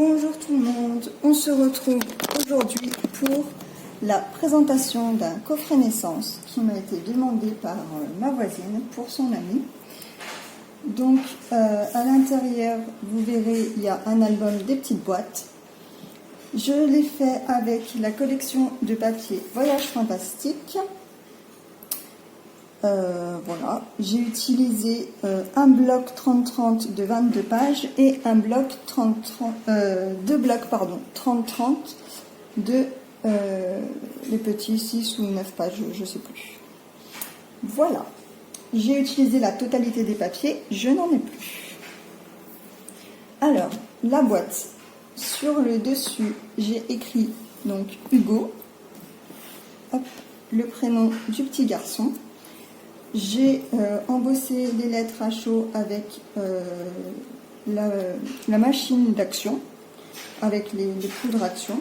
Bonjour tout le monde, on se retrouve aujourd'hui pour la présentation d'un coffret naissance qui m'a été demandé par ma voisine pour son amie. Donc à l'intérieur, vous verrez, il y a un album des petites boîtes. Je l'ai fait avec la collection de papier Voyage Fantastique. Voilà, j'ai utilisé un bloc 30-30 de 22 pages et un bloc 30-30 de les petits 6 ou 9 pages, je ne sais plus. Voilà, j'ai utilisé la totalité des papiers, je n'en ai plus. Alors, la boîte, sur le dessus, j'ai écrit donc Hugo, hop, le prénom du petit garçon. J'ai embossé les lettres à chaud avec la machine d'action, avec les poudres action.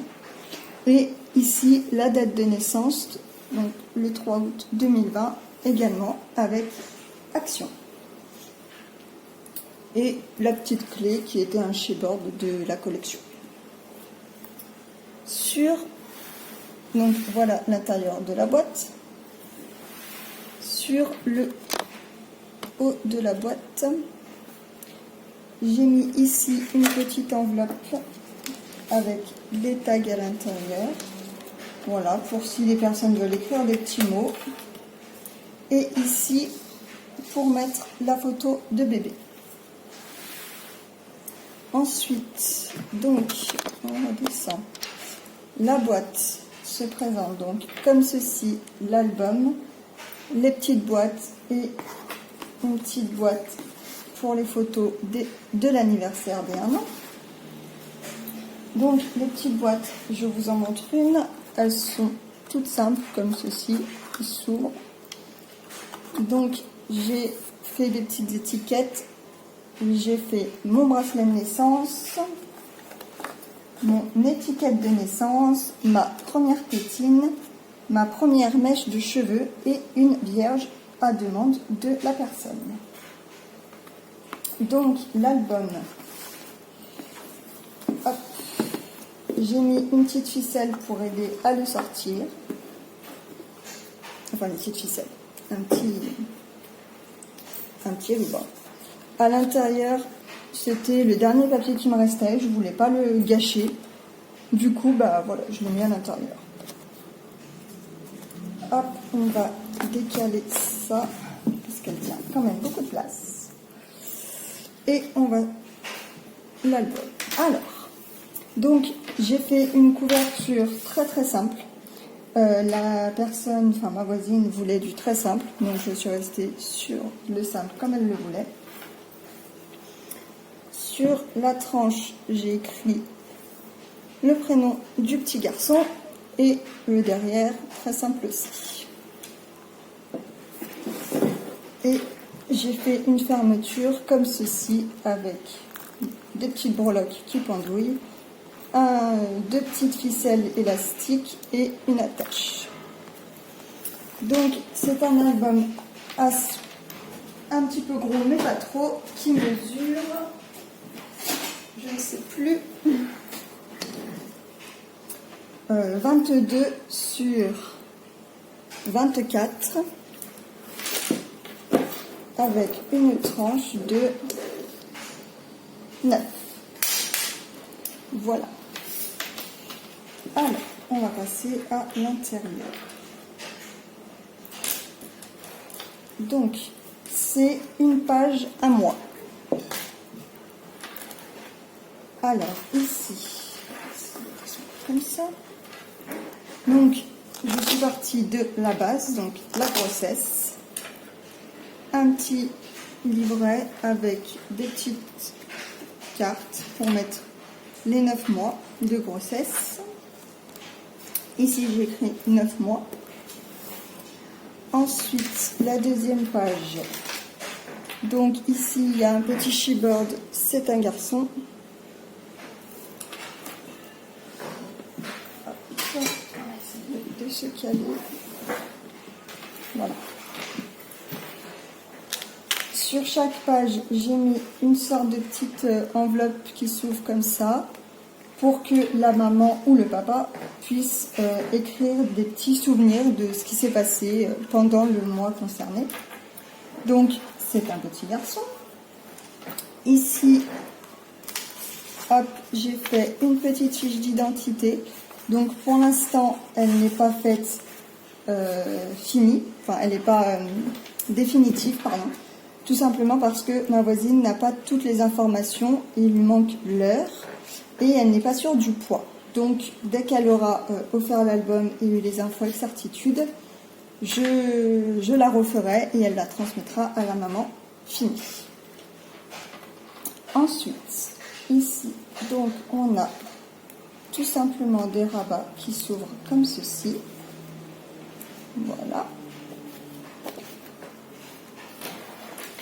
Et ici, la date de naissance, donc le 3 août 2020, également avec action. Et la petite clé qui était un chipboard de la collection. Donc voilà l'intérieur de la boîte. Sur le haut de la boîte, j'ai mis ici une petite enveloppe avec des tags à l'intérieur. Voilà, pour si les personnes veulent écrire des petits mots. Et ici, pour mettre la photo de bébé. Ensuite, donc, on redescend. La boîte se présente donc comme ceci, l'album. Les petites boîtes et une petite boîte pour les photos de l'anniversaire des 1 an. Donc les petites boîtes, je vous en montre une. Elles sont toutes simples comme ceci, qui s'ouvrent. Donc j'ai fait des petites étiquettes. J'ai fait mon bracelet de naissance, mon étiquette de naissance, ma première tétine, ma première mèche de cheveux et une vierge à demande de la personne. Donc l'album, j'ai mis une petite ficelle pour aider à le sortir. Enfin une petite ficelle, un petit ruban. À l'intérieur, c'était le dernier papier qui me restait, je voulais pas le gâcher. Du coup, voilà, je l'ai mis à l'intérieur. Hop, on va décaler ça, parce qu'elle tient quand même beaucoup de place. Et on va l'album. Alors, donc j'ai fait une couverture très très simple. La personne, enfin ma voisine, voulait du très simple, donc je suis restée sur le simple comme elle le voulait. Sur la tranche, j'ai écrit le prénom du petit garçon. Et le derrière, très simple aussi. Et j'ai fait une fermeture comme ceci, avec des petites breloques qui pendouillent, deux petites ficelles élastiques et une attache. Donc c'est un album un petit peu gros, mais pas trop, qui mesure, je ne sais plus, 22 sur 24 avec une tranche de 9. Voilà. Alors, on va passer à l'intérieur. Donc, c'est une page à moi. Alors, ici, comme ça. Donc, je suis partie de la base, donc la grossesse. Un petit livret avec des petites cartes pour mettre les 9 mois de grossesse. Ici, j'ai écrit 9 mois. Ensuite, la deuxième page. Donc, ici, il y a un petit chipboard, c'est un garçon. De se caler. Voilà. Sur chaque page, j'ai mis une sorte de petite enveloppe qui s'ouvre comme ça, pour que la maman ou le papa puisse écrire des petits souvenirs de ce qui s'est passé pendant le mois concerné. Donc, c'est un petit garçon. Ici, hop, j'ai fait une petite fiche d'identité. Donc, pour l'instant, elle n'est pas faite finie. Enfin, elle n'est pas définitive, pardon. Tout simplement parce que ma voisine n'a pas toutes les informations. Il lui manque l'heure et elle n'est pas sûre du poids. Donc, dès qu'elle aura offert l'album et eu les infos avec certitude, je la referai et elle la transmettra à la maman finie. Ensuite, ici, donc on a tout simplement des rabats qui s'ouvrent comme ceci. Voilà.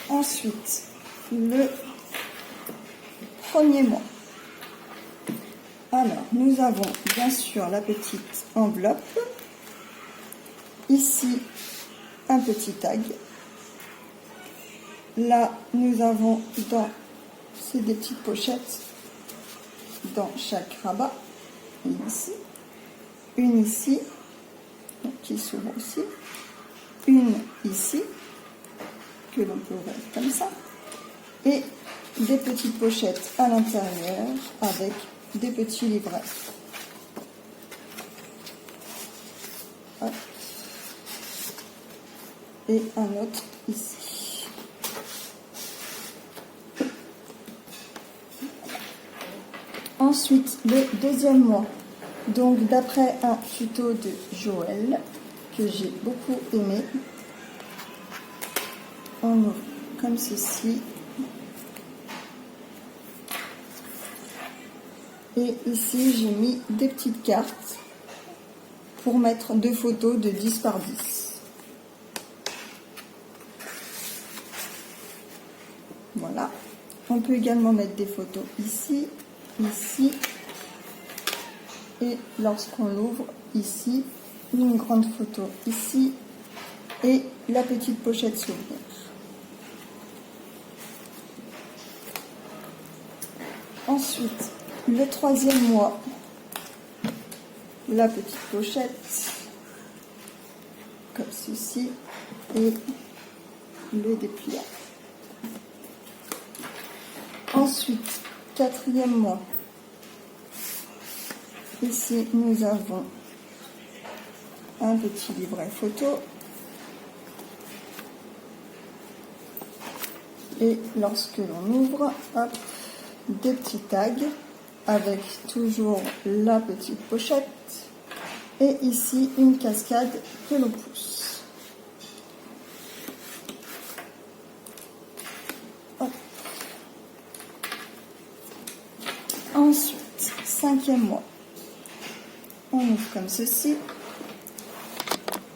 Ensuite, le premier mois. Alors, nous avons bien sûr la petite enveloppe. Ici, un petit tag. Là, nous avons c'est des petites pochettes dans chaque rabat. Une ici, qui s'ouvre aussi. Une ici, que l'on peut ouvrir comme ça. Et des petites pochettes à l'intérieur avec des petits livrets. Hop. Et un autre ici. Ensuite, le deuxième mois. Donc, d'après un tuto de Joël, que j'ai beaucoup aimé, on ouvre comme ceci. Et ici, j'ai mis des petites cartes pour mettre 2 photos de 10 par 10. Voilà. On peut également mettre des photos ici, ici. Et lorsqu'on l'ouvre, ici, une grande photo ici. Et la petite pochette souvenir. Ensuite, le troisième mois, la petite pochette, comme ceci, et le dépliant. Ensuite, quatrième mois, ici nous avons un petit livret photo. Et lorsque l'on ouvre, hop, des petits tags avec toujours la petite pochette et ici une cascade que l'on pousse. Hop. Ensuite, cinquième mois, on ouvre comme ceci.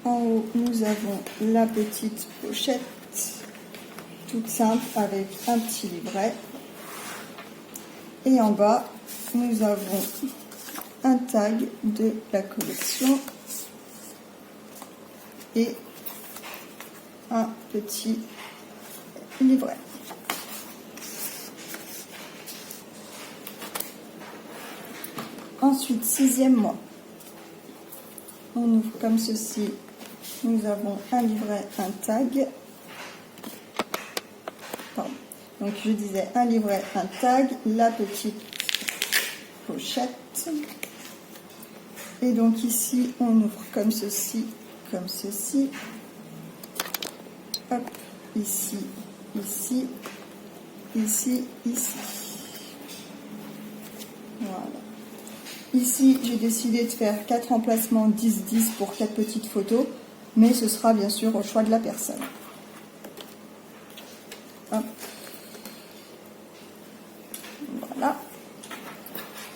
En haut, nous avons la petite pochette toute simple avec un petit livret. Et en bas, nous avons un tag de la collection et un petit livret. Ensuite, sixième mois, on ouvre comme ceci. Nous avons un livret, un tag. Pardon. Donc je disais un livret, un tag, la petite pochette. Et donc ici, on ouvre comme ceci, comme ceci. Hop, ici, ici, ici, ici. Voilà. Ici, j'ai décidé de faire 4 emplacements 10-10 pour 4 petites photos, mais ce sera bien sûr au choix de la personne. Hop. Voilà.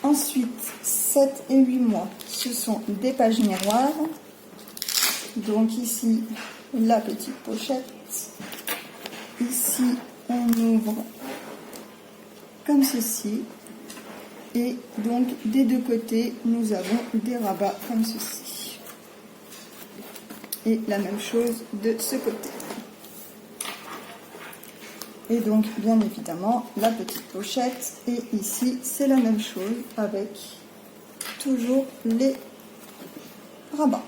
Ensuite, 7 et 8 mois, ce sont des pages miroirs. Donc ici, la petite pochette. Ici, on ouvre comme ceci. Et donc, des deux côtés, nous avons des rabats comme ceci. Et la même chose de ce côté. Et donc, bien évidemment, la petite pochette. Et ici, c'est la même chose avec toujours les rabats.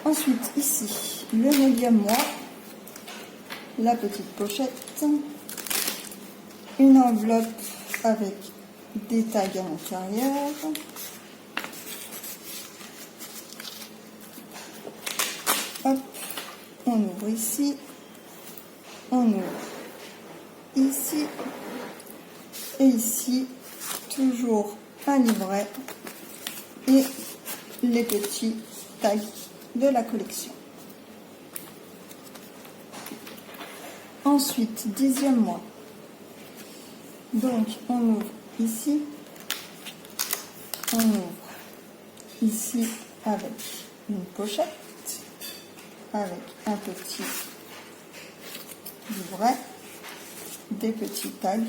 Ensuite, ici, le 9e mois, la petite pochette, une enveloppe avec des tags à l'intérieur, hop, on ouvre ici, on ouvre ici, et ici, toujours un livret et les petits tags de la collection. Ensuite, 10e mois. Donc, on ouvre ici, on ouvre ici avec une pochette, avec un petit livret, des petits tags,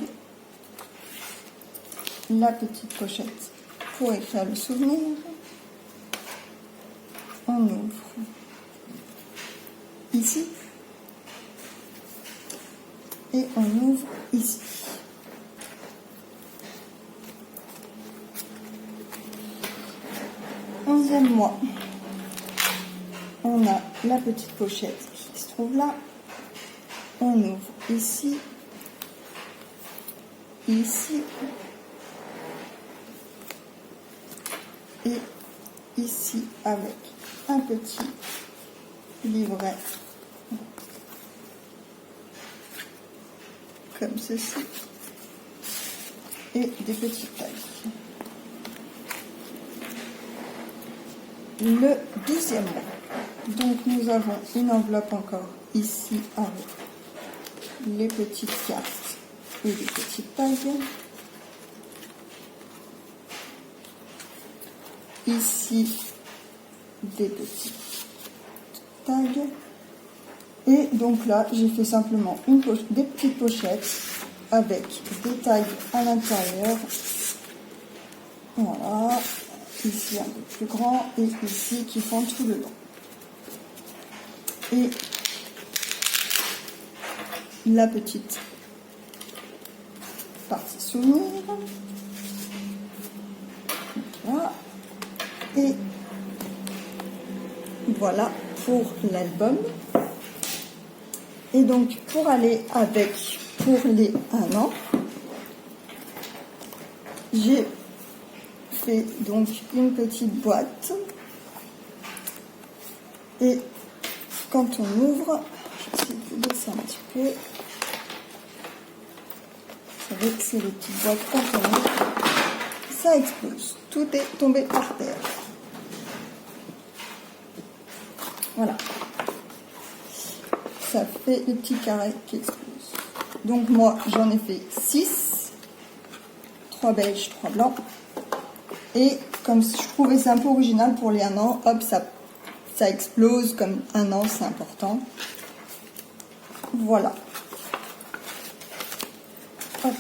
la petite pochette pour écrire le souvenir. On ouvre ici et on ouvre ici. Onzième mois, on a la petite pochette qui se trouve là. On ouvre ici, ici et ici avec un petit livret comme ceci et des petits tags. Le 12e mois, donc nous avons une enveloppe encore ici avec les petites cartes et les petits tags. Ici des petits tags. Et donc là, j'ai fait simplement des petites pochettes avec des tags à l'intérieur. Voilà. Ici un peu plus grand et ici qui font tout le long. Et la petite partie souvenir. Voilà. Et voilà pour l'album. Et donc pour aller avec pour les 1 an, j'ai fait donc une petite boîte. Et quand on ouvre, je vais essayer de vous baisser un petit peu. Vous savez que c'est les petites boîtes quand on ouvre, ça explose. Tout est tombé par terre. Voilà. Ça fait les petits carrés qui explosent. Donc moi, j'en ai fait 6. 3 beiges, 3 blancs. Et comme je trouvais ça un peu original pour les 1 an, hop, ça explose comme 1 an, c'est important. Voilà. Hop.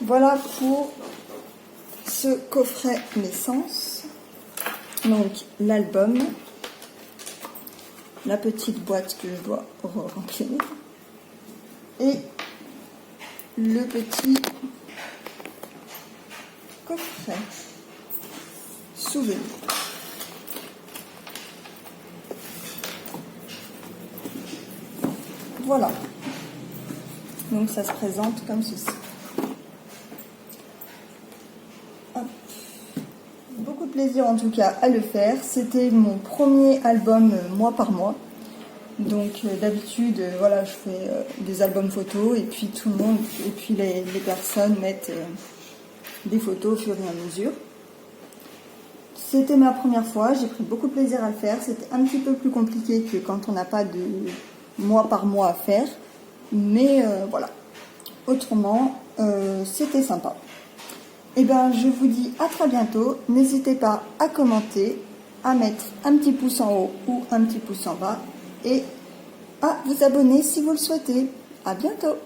Voilà pour ce coffret naissance. Donc l'album, la petite boîte que je dois remplir et le petit coffret souvenir. Voilà. Donc ça se présente comme ceci. Beaucoup de plaisir en tout cas à le faire. C'était mon premier album mois par mois. Donc d'habitude, voilà, je fais des albums photos et puis tout le monde, et puis les personnes mettent des photos au fur et à mesure. C'était ma première fois, j'ai pris beaucoup de plaisir à le faire. C'était un petit peu plus compliqué que quand on n'a pas de mois par mois à faire. Mais voilà. Autrement, c'était sympa. Et bien, je vous dis à très bientôt. N'hésitez pas à commenter, à mettre un petit pouce en haut ou un petit pouce en bas et à vous abonner si vous le souhaitez. À bientôt.